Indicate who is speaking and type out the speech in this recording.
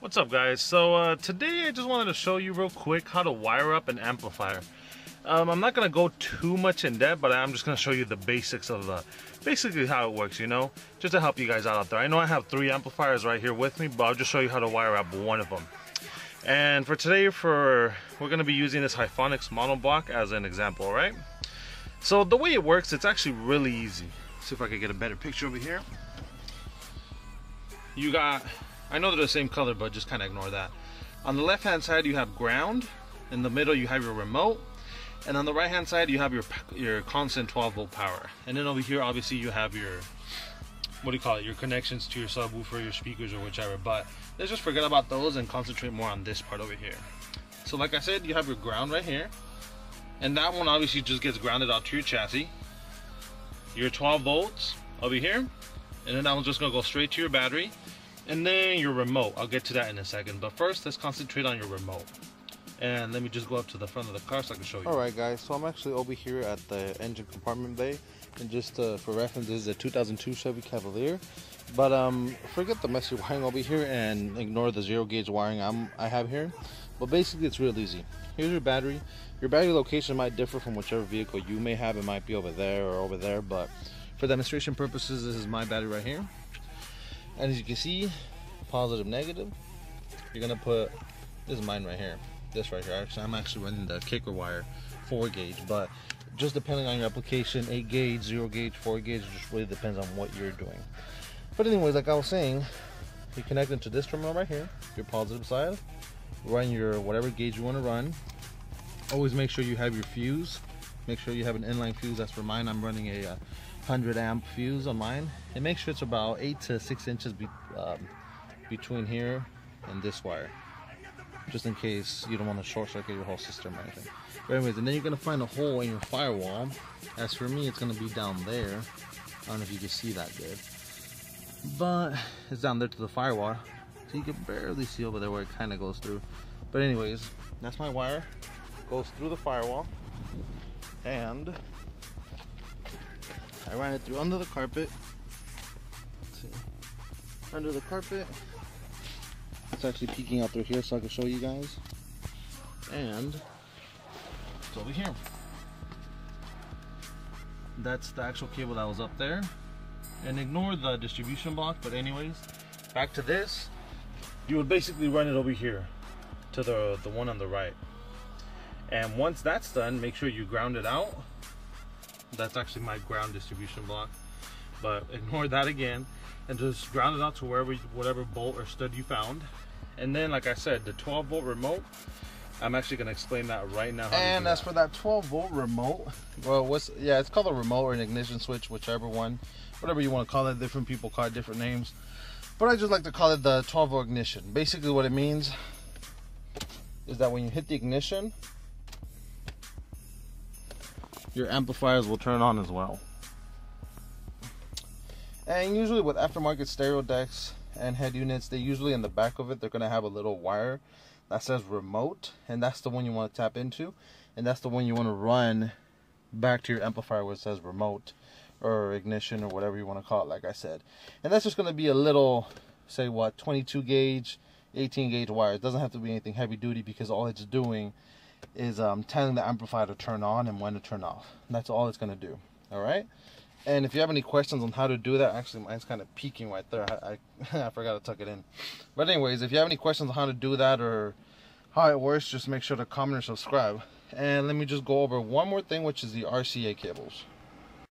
Speaker 1: What's up, guys? So today I just wanted to show you real quick how to wire up an amplifier. I'm not going to go too much in depth, but I'm just going to show you the basics of basically how it works, you know, just to help you guys out there. I know I have 3 amplifiers right here with me, but I'll just show you how to wire up one of them. And for today, we're going to be using this Hifonics MONO block as an example, right? So the way it works, it's actually really easy. See if I can get a better picture over here. You got, I know they're the same color, but just kind of ignore that. On the left hand side you have ground, in the middle you have your remote, and on the right hand side you have your constant 12 volt power. And then over here obviously you have your, what do you call it, your connections to your subwoofer, your speakers, or whichever. But let's just forget about those and concentrate more on this part over here. So like I said, you have your ground right here, and that one obviously just gets grounded out to your chassis. Your 12 volts over here, and then that one's just gonna go straight to your battery. And then your remote, I'll get to that in a second, but first let's concentrate on your remote. And let me just go up to the front of the car so I can show you.
Speaker 2: Alright guys, so I'm actually over here at the engine compartment bay, and just for reference, this is a 2002 Chevy Cavalier. But forget the messy wiring over here and ignore the 0 gauge wiring I have here. But basically it's real easy. Here's your battery. Your battery location might differ from whichever vehicle you may have. It might be over there or over there, but for demonstration purposes, this is my battery right here. And as you can see, positive, negative, you're gonna put, this is mine right here, this right here. Actually, I'm actually running the kicker wire 4 gauge, but just depending on your application, 8 gauge, 0 gauge, 4 gauge, just really depends on what you're doing. But anyways, like I was saying, you connect into this terminal right here, your positive side, run your whatever gauge you want to run. Always make sure you have your fuse. Make sure you have an inline fuse. That's for mine. I'm running a 100 amp fuse on mine, and make sure it's about 8 to 6 inches between here and this wire, just in case you don't want to short circuit your whole system or anything. But anyways, and then you're gonna find a hole in your firewall. As for me, it's gonna be down there. I don't know if you can see that good, but it's down there to the firewall, so you can barely see over there where it kind of goes through. But anyways, that's my wire, goes through the firewall, and I ran it through under the carpet. Let's see. Under the carpet. It's actually peeking out through here so I can show you guys. And it's over here. That's the actual cable that was up there. And ignore the distribution block, but anyways, back to this. You would basically run it over here to the one on the right. And once that's done, make sure you ground it out. That's actually my ground distribution block, but ignore that again and just ground it out to whatever bolt or stud you found. And then, like I said, the 12 volt remote, I'm actually going to explain that right now. And as for that 12 volt remote, well, it's called a remote or an ignition switch, whichever one, whatever you want to call it. Different people call it different names, but I just like to call it the 12 volt ignition. Basically what it means is that when you hit the ignition, your amplifiers will turn on as well. And usually with aftermarket stereo decks and head units, they usually in the back of it, they're going to have a little wire that says remote, and that's the one you want to tap into, and that's the one you want to run back to your amplifier where it says remote or ignition or whatever you want to call it, like I said. And that's just going to be a little, say what, 22 gauge, 18 gauge wire. It doesn't have to be anything heavy duty, because all it's doing is telling the amplifier to turn on and when to turn off. And that's all it's going to do. Alright? And if you have any questions on how to do that, actually mine's kind of peeking right there. I forgot to tuck it in. But anyways, if you have any questions on how to do that or how it works, just make sure to comment or subscribe. And let me just go over one more thing, which is the RCA cables.